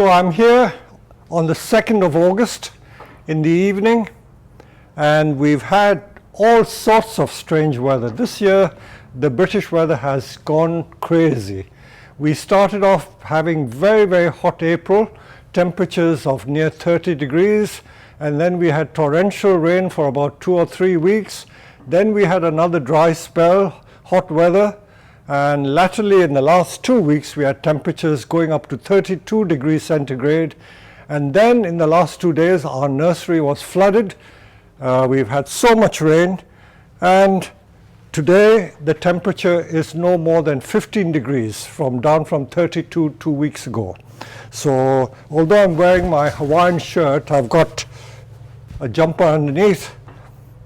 So I'm here on the 2nd of August in the evening, and we've had all sorts of strange weather. This year the British weather has gone crazy. We started off having very, very hot April, temperatures of near 30 degrees, and then we had torrential rain for about 2 or 3 weeks. Then we had another dry spell, hot weather, and latterly in the last 2 weeks we had temperatures going up to 32 degrees centigrade. And then in the last 2 days our nursery was flooded. We've had so much rain, and today the temperature is no more than 15 degrees, down from 32 2 weeks ago. So although I'm wearing my Hawaiian shirt, I've got a jumper underneath,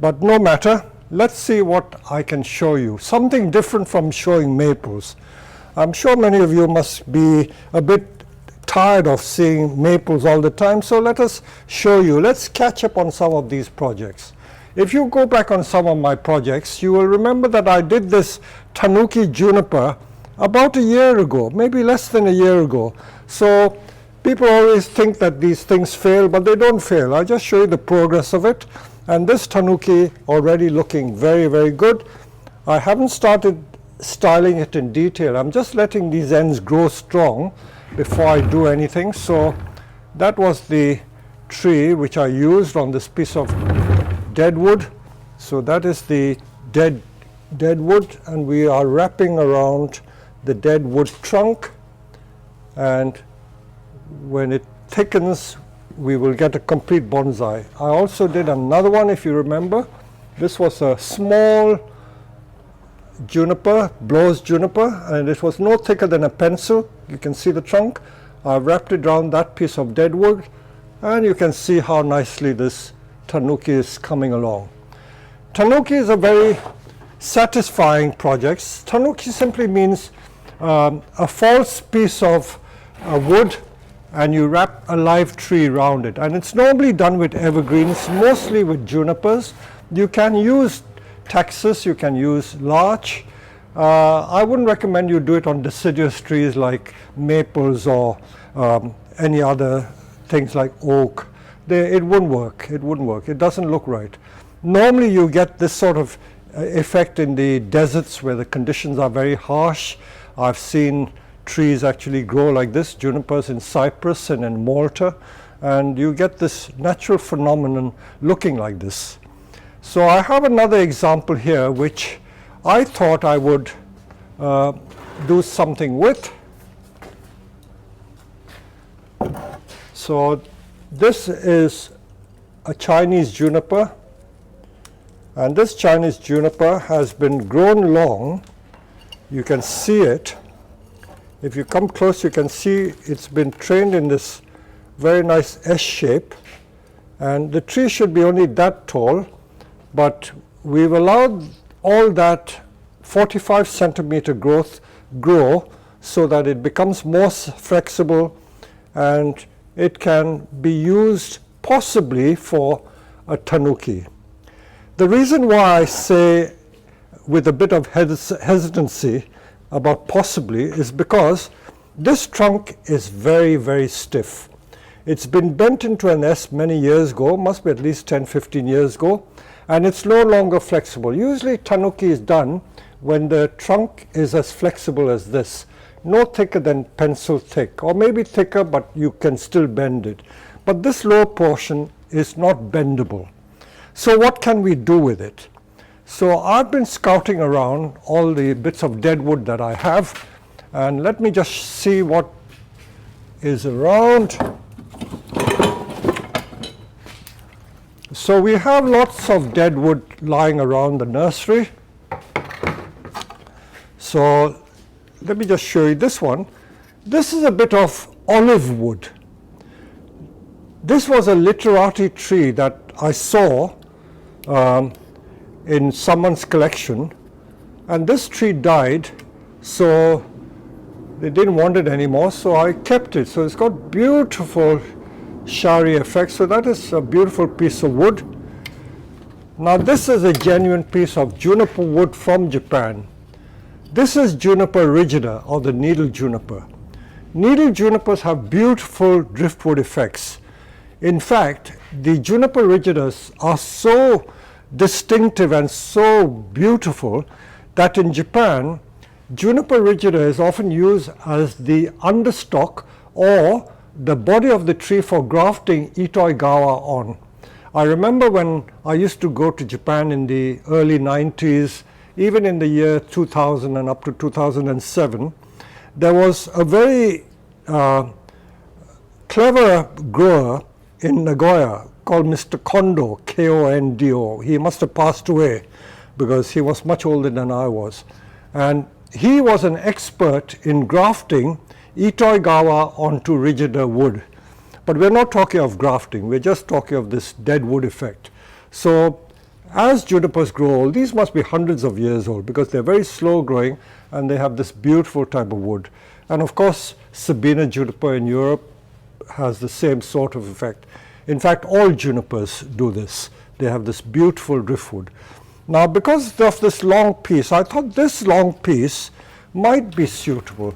but no matter. Let's see what I can show you. Something different from showing maples. I'm sure many of you must be a bit tired of seeing maples all the time, so let us show you. Let's catch up on some of these projects. If you go back on some of my projects, you will remember that I did this Tanuki Juniper about a year ago, maybe less than a year ago. So people always think that these things fail, but they don't fail. I'll just show you the progress of it. And this Tanuki already looking very, very good. I haven't started styling it in detail. I'm just letting these ends grow strong before I do anything. So that was the tree which I used on this piece of Deadwood. So that is the Deadwood, and we are wrapping around the Deadwood trunk, and when it thickens we will get a complete bonsai. I also did another one, if you remember. This was a small juniper, Blow's juniper, and it was no thicker than a pencil. You can see the trunk. I wrapped it around that piece of Deadwood, and you can see how nicely this Tanuki is coming along. Tanuki is a very satisfying project. Tanuki simply means a false piece of wood, and you wrap a live tree around it. And it's normally done with evergreens, mostly with junipers. You can use taxus, you can use larch. I wouldn't recommend you do it on deciduous trees like maples or any other things like oak. It wouldn't work. It wouldn't work. It doesn't look right. Normally you get this sort of effect in the deserts where the conditions are very harsh. I've seen trees actually grow like this, junipers in Cyprus and in Malta, and you get this natural phenomenon looking like this. So I have another example here which I thought I would do something with. So this is a Chinese juniper, and this Chinese juniper has been grown long. You can see it. If you come close, you can see it's been trained in this very nice S shape, and the tree should be only that tall, but we've allowed all that 45 centimeter growth grow so that it becomes more flexible, and it can be used possibly for a Tanuki. The reason why I say with a bit of hesitancy about possibly is because this trunk is very, very stiff. It's been bent into an S many years ago, must be at least 10-15 years ago, and it's no longer flexible. Usually Tanuki is done when the trunk is as flexible as this, no thicker than pencil thick, or maybe thicker, but you can still bend it. But this lower portion is not bendable. So what can we do with it? So I've been scouting around all the bits of Deadwood that I have, and let me just see what is around. So we have lots of Deadwood lying around the nursery. So let me just show you this one. This is a bit of olive wood. This was a literati tree that I saw in someone's collection, and this tree died, so they didn't want it anymore, so I kept it. So it's got beautiful shari effects. So that is a beautiful piece of wood. Now this is a genuine piece of juniper wood from Japan. This is Juniper rigida, or the needle juniper. Needle junipers have beautiful driftwood effects. In fact, the juniper rigidus are so distinctive and so beautiful that in Japan, juniper rigida is often used as the understock or the body of the tree for grafting Itoi-gawa on. I remember when I used to go to Japan in the early 90s, even in the year 2000 and up to 2007, there was a very clever grower in Nagoya called Mr. Kondo, K-O-N-D-O. He must have passed away because he was much older than I was. And he was an expert in grafting Itoi-gawa onto rigida wood. But we're not talking of grafting, we're just talking of this deadwood effect. So as junipers grow old, these must be hundreds of years old because they're very slow growing and they have this beautiful type of wood. And of course, Sabina juniper in Europe has the same sort of effect. In fact, all junipers do this. They have this beautiful driftwood. Now, because of this long piece, I thought this long piece might be suitable.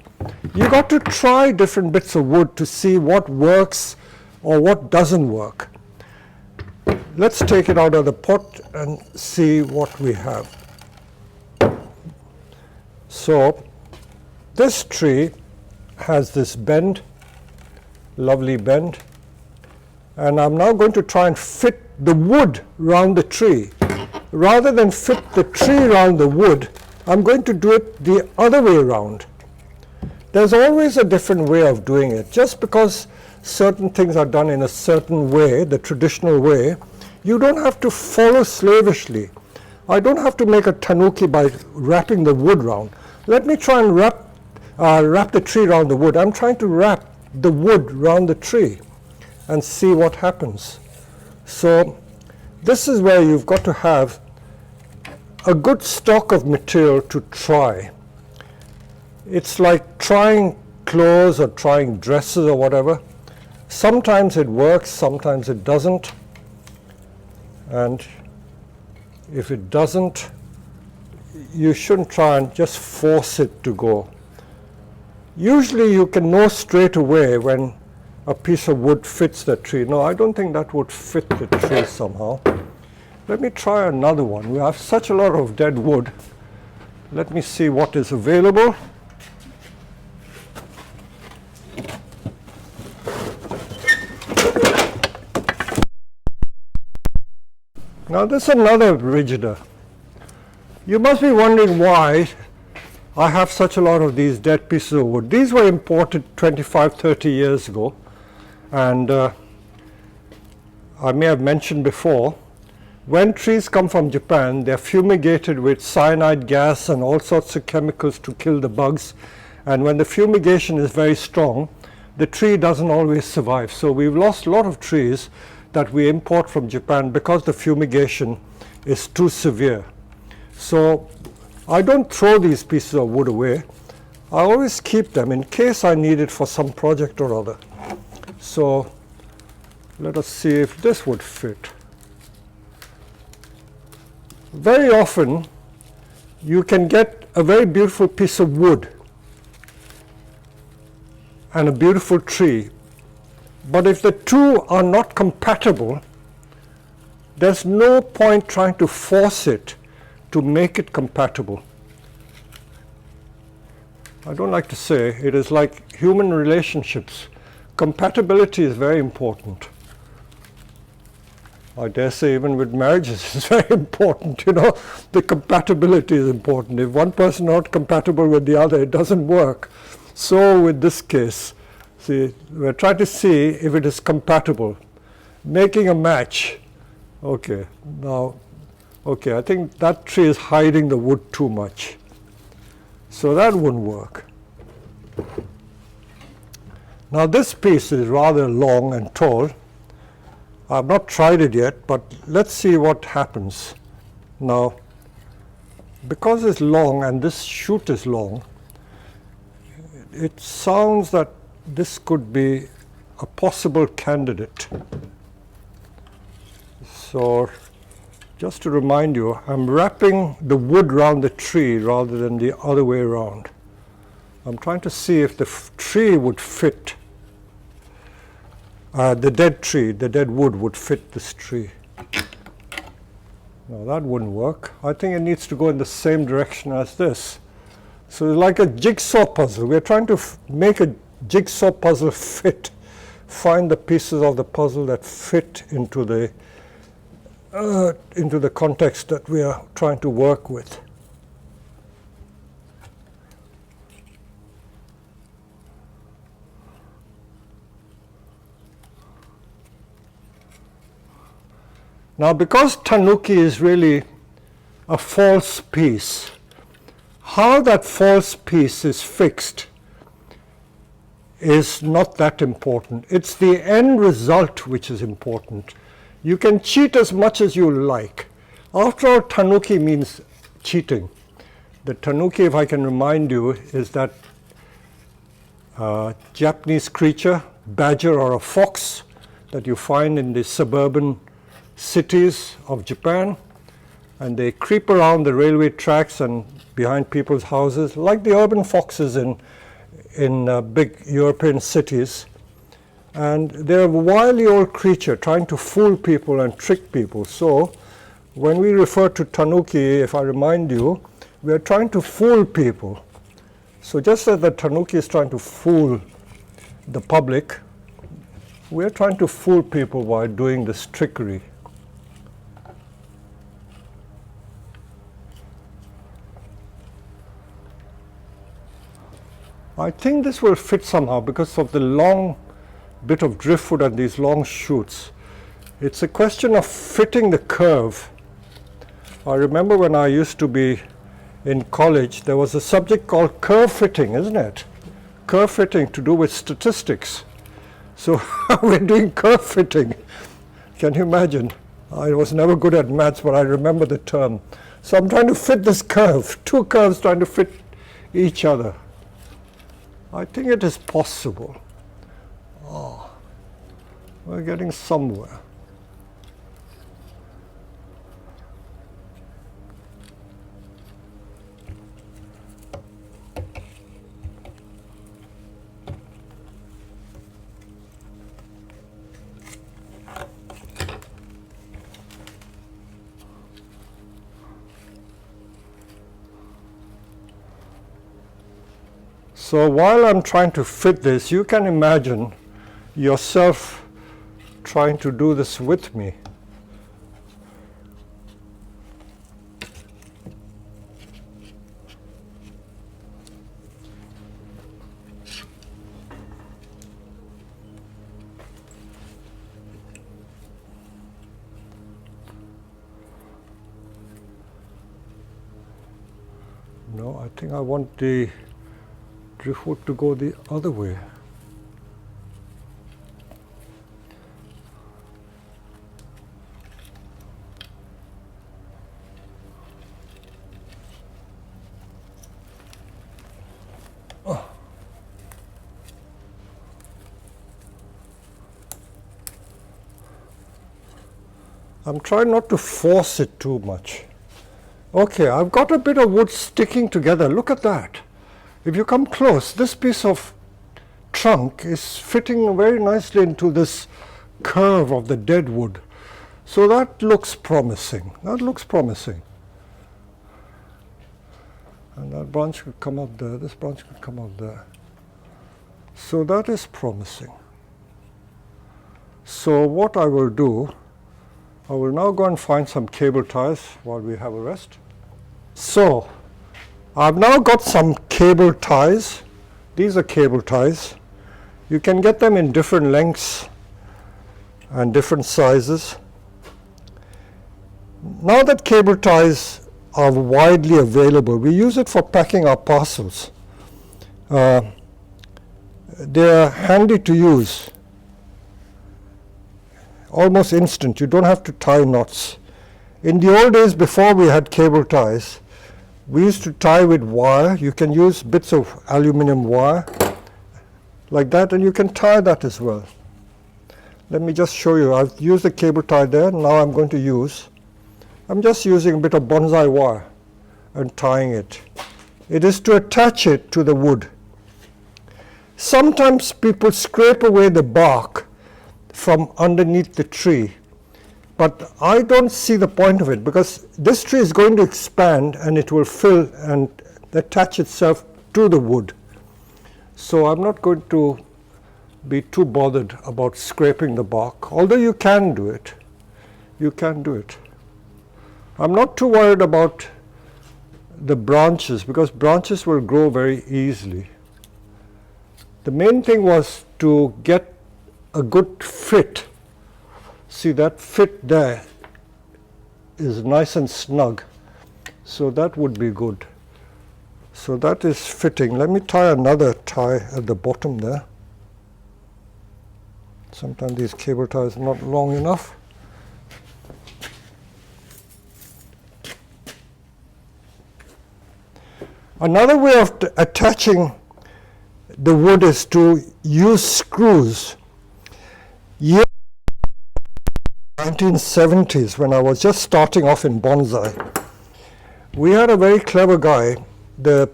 You got to try different bits of wood to see what works or what doesn't work. Let's take it out of the pot and see what we have. So this tree has this bend, lovely bend, and I'm now going to try and fit the wood round the tree. Rather than fit the tree round the wood, I'm going to do it the other way around. There's always a different way of doing it. Just because certain things are done in a certain way, the traditional way, you don't have to follow slavishly. I don't have to make a tanuki by wrapping the wood round. Let me try and wrap the tree around the wood. I'm trying to wrap the wood round the tree and see what happens. So this is where you've got to have a good stock of material to try. It's like trying clothes or trying dresses or whatever. Sometimes it works, sometimes it doesn't. And if it doesn't, you shouldn't try and just force it to go. Usually you can know straight away when a piece of wood fits the tree. No, I don't think that would fit the tree somehow. Let me try another one. We have such a lot of dead wood. Let me see what is available. Now this is another rigida. You must be wondering why I have such a lot of these dead pieces of wood. These were imported 25, 30 years ago, and I may have mentioned before, when trees come from Japan, they're fumigated with cyanide gas and all sorts of chemicals to kill the bugs, and when the fumigation is very strong, the tree doesn't always survive. So we've lost a lot of trees that we import from Japan because the fumigation is too severe. So I don't throw these pieces of wood away. I always keep them in case I need it for some project or other. So let us see if this would fit. Very often you can get a very beautiful piece of wood and a beautiful tree, but if the two are not compatible, there's no point trying to force it to make it compatible. I don't like to say, it is like human relationships. Compatibility is very important. I dare say even with marriages it's very important, you know, the compatibility is important. If one person is not compatible with the other, it doesn't work. So with this case, see, we're trying to see if it is compatible. Making a match. Okay, now, okay, I think that tree is hiding the wood too much. So that wouldn't work. Now this piece is rather long and tall. I've not tried it yet, but let's see what happens. Now, because it's long and this shoot is long, it sounds that this could be a possible candidate. So, just to remind you, I'm wrapping the wood around the tree rather than the other way around. I'm trying to see if the tree would fit, the dead tree, the dead wood would fit this tree. No, that wouldn't work. I think it needs to go in the same direction as this. So it's like a jigsaw puzzle. We're trying to make a jigsaw puzzle fit. Find the pieces of the puzzle that fit into the context that we are trying to work with. Now, because Tanuki is really a false piece, how that false piece is fixed is not that important. It's the end result which is important. You can cheat as much as you like. After all, Tanuki means cheating. The Tanuki, if I can remind you, is that Japanese creature, badger or a fox, that you find in the suburban cities of Japan, and they creep around the railway tracks and behind people's houses like the urban foxes in big European cities, and they're a wily old creature trying to fool people and trick people. So when we refer to Tanuki, if I remind you, we are trying to fool people. So just as the Tanuki is trying to fool the public, we're trying to fool people while doing this trickery. I think this will fit somehow because of the long bit of driftwood and these long shoots. It's a question of fitting the curve. I remember when I used to be in college, there was a subject called curve fitting, isn't it? Curve fitting to do with statistics. So we're doing curve fitting. Can you imagine? I was never good at maths, but I remember the term. So I'm trying to fit this curve, two curves trying to fit each other. I think it is possible. Oh, we're getting somewhere. So while I'm trying to fit this, you can imagine yourself trying to do this with me. No, I think I want the driftwood to go the other way. Oh. I'm trying not to force it too much. Okay, I've got a bit of wood sticking together. Look at that. If you come close, this piece of trunk is fitting very nicely into this curve of the dead wood. So that looks promising. That looks promising. And that branch could come up there. This branch could come up there. So that is promising. So what I will do, I will now go and find some cable ties while we have a rest. So I've now got some cable ties. These are cable ties. You can get them in different lengths and different sizes. Now that cable ties are widely available, we use it for packing our parcels. They are handy to use, almost instant. You don't have to tie knots. In the old days, before we had cable ties, we used to tie with wire. You can use bits of aluminum wire like that, and you can tie that as well. Let me just show you. I've used the cable tie there. Now I'm just using a bit of bonsai wire and tying it. It is to attach it to the wood. sometimes people scrape away the bark from underneath the tree. But I don't see the point of it, because this tree is going to expand and it will fill and attach itself to the wood. So I'm not going to be too bothered about scraping the bark, although you can do it. You can do it. I'm not too worried about the branches, because branches will grow very easily. The main thing was to get a good fit. See, that fit there is nice and snug, so that would be good. So that is fitting. Let me tie another tie at the bottom there. Sometimes these cable ties are not long enough. Another way of attaching the wood is to use screws. Years 1970s, when I was just starting off in bonsai, we had a very clever guy, the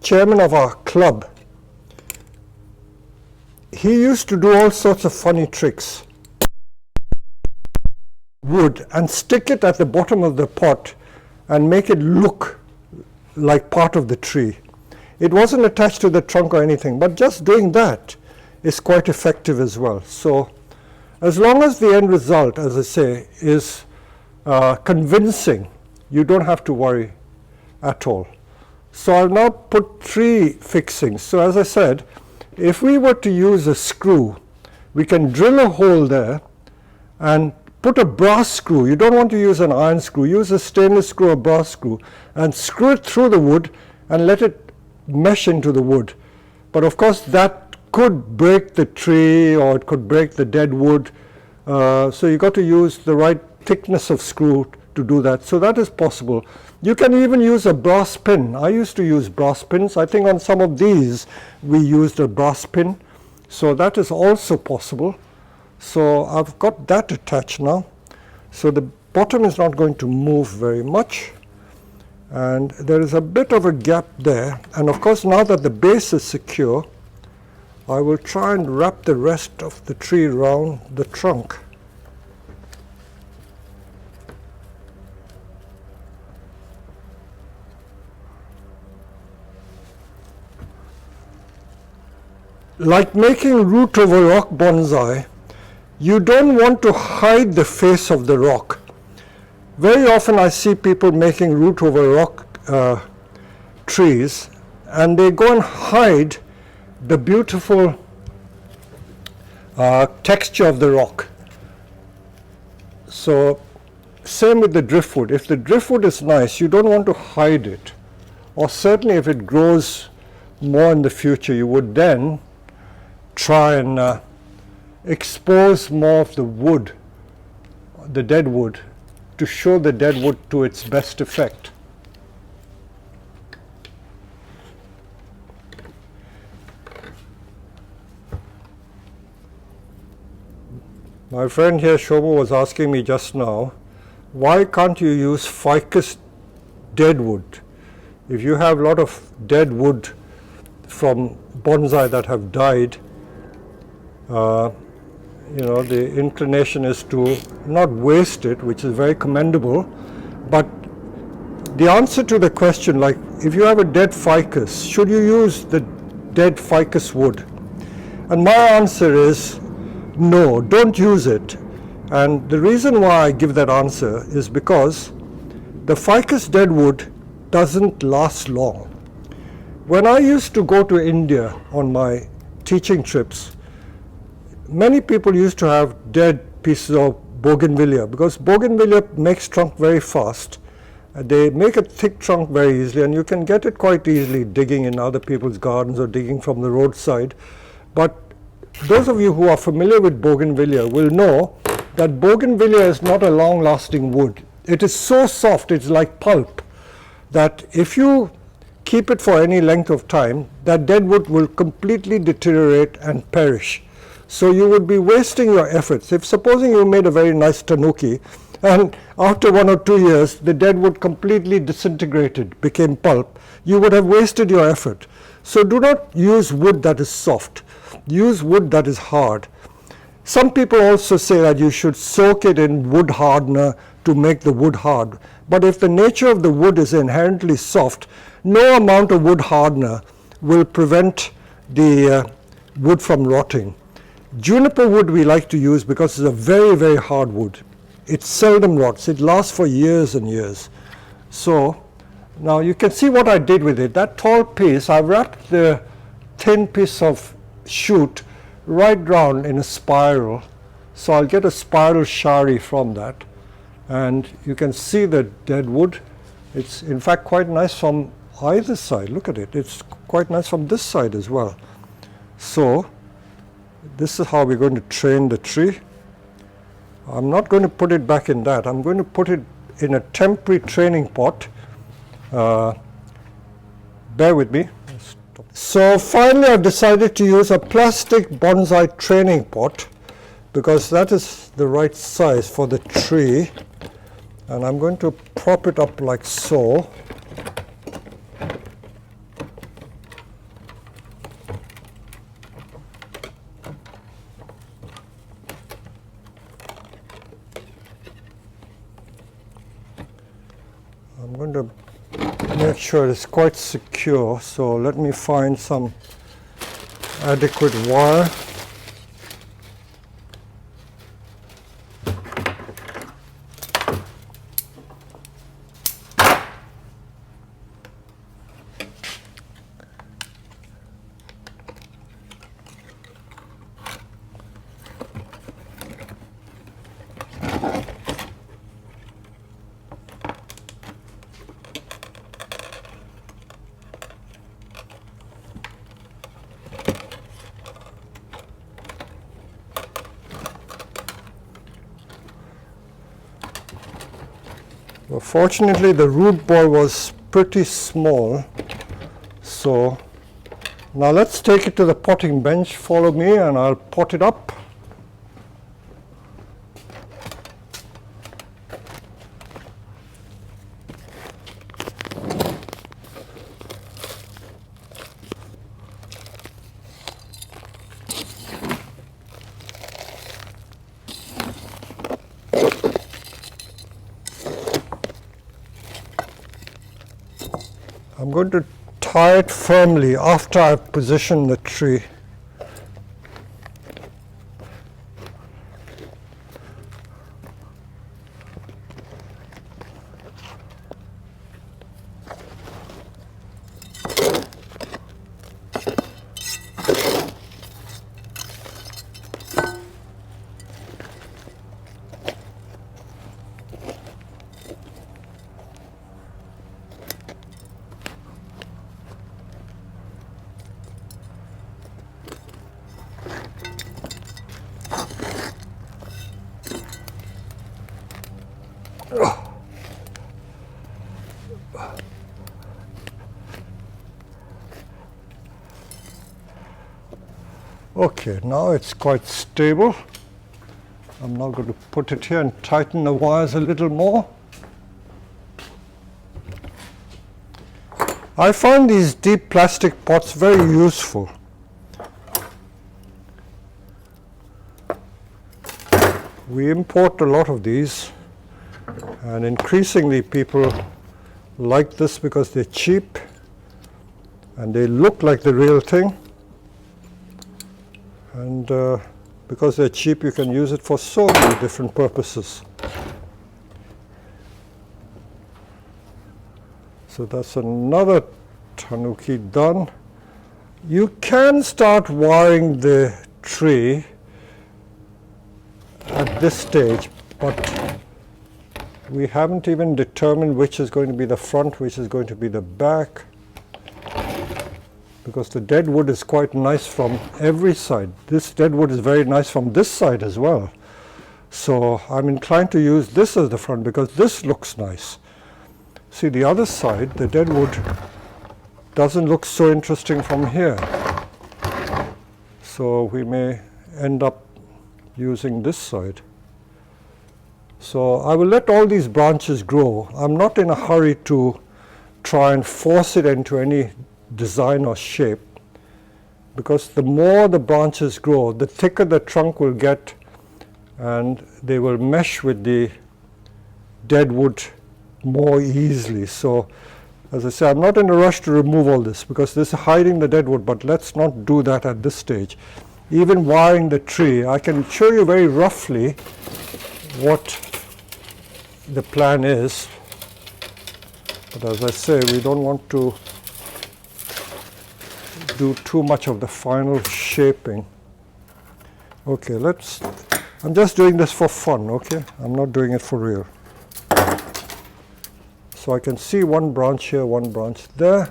chairman of our club. He used to do all sorts of funny tricks. Wood and stick it at the bottom of the pot and make it look like part of the tree. It wasn't attached to the trunk or anything, but just doing that is quite effective as well. So as long as the end result, as I say, is convincing, you don't have to worry at all. So I'll now put tree fixings. So as I said, if we were to use a screw, we can drill a hole there and put a brass screw. You don't want to use an iron screw. Use a stainless screw or brass screw and screw it through the wood and let it mesh into the wood. But of course that could break the tree, or it could break the dead wood. So you got to use the right thickness of screw to do that. So that is possible. You can even use a brass pin. I used to use brass pins. I think on some of these we used a brass pin. So that is also possible. So I've got that attached now. So the bottom is not going to move very much. And there is a bit of a gap there. And of course, now that the base is secure, I will try and wrap the rest of the tree around the trunk. Like making root over rock bonsai, you don't want to hide the face of the rock. Very often I see people making root over rock trees, and they go and hide the beautiful texture of the rock. So same with the driftwood. If the driftwood is nice, you don't want to hide it. Or certainly if it grows more in the future, you would then try and expose more of the wood, the dead wood, to show the dead wood to its best effect. My friend here, Shobha, was asking me just now, why can't you use ficus dead wood? If you have a lot of dead wood from bonsai that have died, you know, the inclination is to not waste it, which is very commendable. But the answer to the question, like if you have a dead ficus, should you use the dead ficus wood? And my answer is no, don't use it. And the reason why I give that answer is because the ficus dead wood doesn't last long. When I used to go to India on my teaching trips, many people used to have dead pieces of bougainvillea, because bougainvillea makes trunk very fast. They make a thick trunk very easily, and you can get it quite easily digging in other people's gardens or digging from the roadside. But those of you who are familiar with bougainvillea will know that bougainvillea is not a long-lasting wood. It is so soft, it's like pulp, that if you keep it for any length of time, that dead wood will completely deteriorate and perish. So you would be wasting your efforts. If supposing you made a very nice tanuki, and after 1 or 2 years the dead wood completely disintegrated, became pulp, you would have wasted your effort. So do not use wood that is soft. Use wood that is hard. Some people also say that you should soak it in wood hardener to make the wood hard. But if the nature of the wood is inherently soft, no amount of wood hardener will prevent the wood from rotting. Juniper wood we like to use because it's a very, very hard wood. It seldom rots. It lasts for years and years. So now you can see what I did with it. That tall piece, I wrapped the thin piece of shoot right round in a spiral. So I'll get a spiral shari from that. And you can see the deadwood. It's in fact quite nice from either side. Look at it. It's quite nice from this side as well. So this is how we're going to train the tree. I'm not going to put it back in that. I'm going to put it in a temporary training pot. Bear with me. So finally I've decided to use a plastic bonsai training pot because that is the right size for the tree. And I'm going to prop it up like so. I'm going to make sure it's quite secure, so let me find some adequate wire. Well, fortunately the root ball was pretty small, so now let's take it to the potting bench. Follow me and I'll pot it up. I'm going to tie it firmly after I've positioned the tree. Okay, now it's quite stable. I'm now going to put it here and tighten the wires a little more. I find these deep plastic pots very useful. We import a lot of these, and increasingly people like this because they're cheap and they look like the real thing. And because they're cheap, you can use it for so many different purposes. So that's another Tanuki done. You can start wiring the tree at this stage, but we haven't even determined which is going to be the front, which is going to be the back, because the deadwood is quite nice from every side. This deadwood is very nice from this side as well. So I'm inclined to use this as the front because this looks nice. See, the other side, the deadwood, doesn't look so interesting from here. So we may end up using this side. So I will let all these branches grow. I'm not in a hurry to try and force it into any design or shape, because the more the branches grow, the thicker the trunk will get, and they will mesh with the deadwood more easily. So as I say, I'm not in a rush to remove all this because this is hiding the deadwood, but let's not do that at this stage. Even wiring the tree, I can show you very roughly what the plan is, but as I say, we don't want to do too much of the final shaping. Okay, I'm just doing this for fun, okay? I'm not doing it for real. So I can see one branch here, one branch there.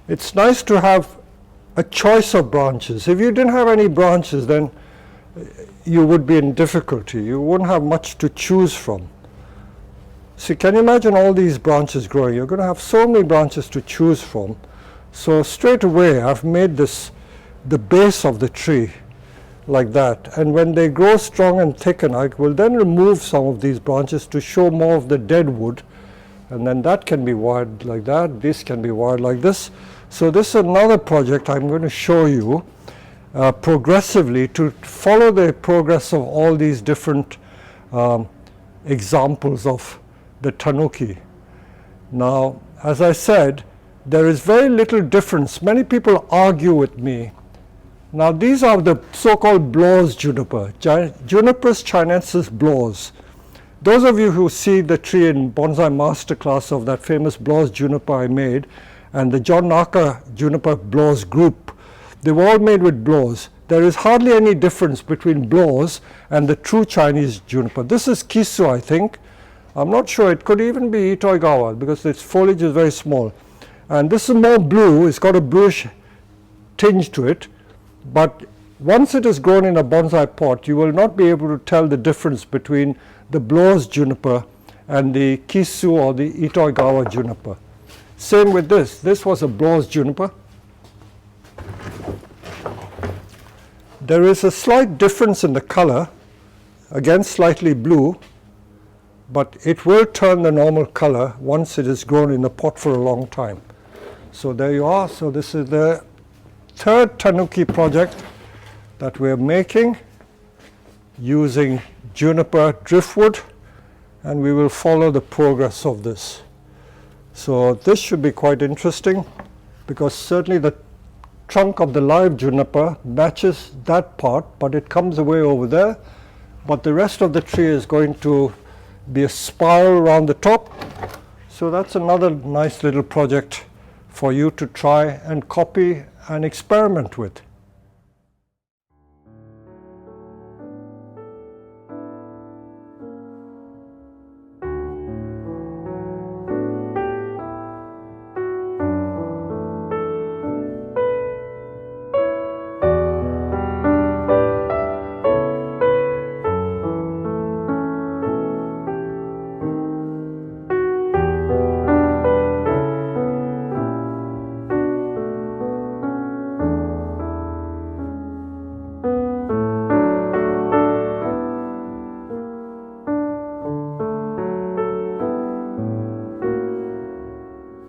It's nice to have a choice of branches. If you didn't have any branches, then you would be in difficulty. You wouldn't have much to choose from. See, can you imagine all these branches growing? You're going to have so many branches to choose from. So straight away, I've made this the base of the tree like that. And when they grow strong and thicken, I will then remove some of these branches to show more of the deadwood. And then that can be wired like that. This can be wired like this. So this is another project I'm going to show you progressively to follow the progress of all these different examples of the Tanuki. Now, as I said, there is very little difference. Many people argue with me. Now, these are the so-called Blows juniper, Junipers chinensis Blows. Those of you who see the tree in Bonsai Masterclass of that famous Blows juniper I made, and the John Naka juniper Blows group, they were all made with Blows. There is hardly any difference between Blows and the true Chinese juniper. This is Kisu, I think. I'm not sure. It could even be Itoigawa because its foliage is very small. And this is more blue. It's got a bluish tinge to it. But once it is grown in a bonsai pot, you will not be able to tell the difference between the Blows juniper and the Kisu or the Itoigawa juniper. Same with this. This was a Blows juniper. There is a slight difference in the color, again slightly blue, but it will turn the normal color once it is grown in the pot for a long time. So there you are. So this is the third Tanuki project that we're making using juniper driftwood, and we will follow the progress of this. So this should be quite interesting because certainly the trunk of the live juniper matches that part, but it comes away over there. But the rest of the tree is going to be a spiral around the top. So that's another nice little project for you to try and copy and experiment with.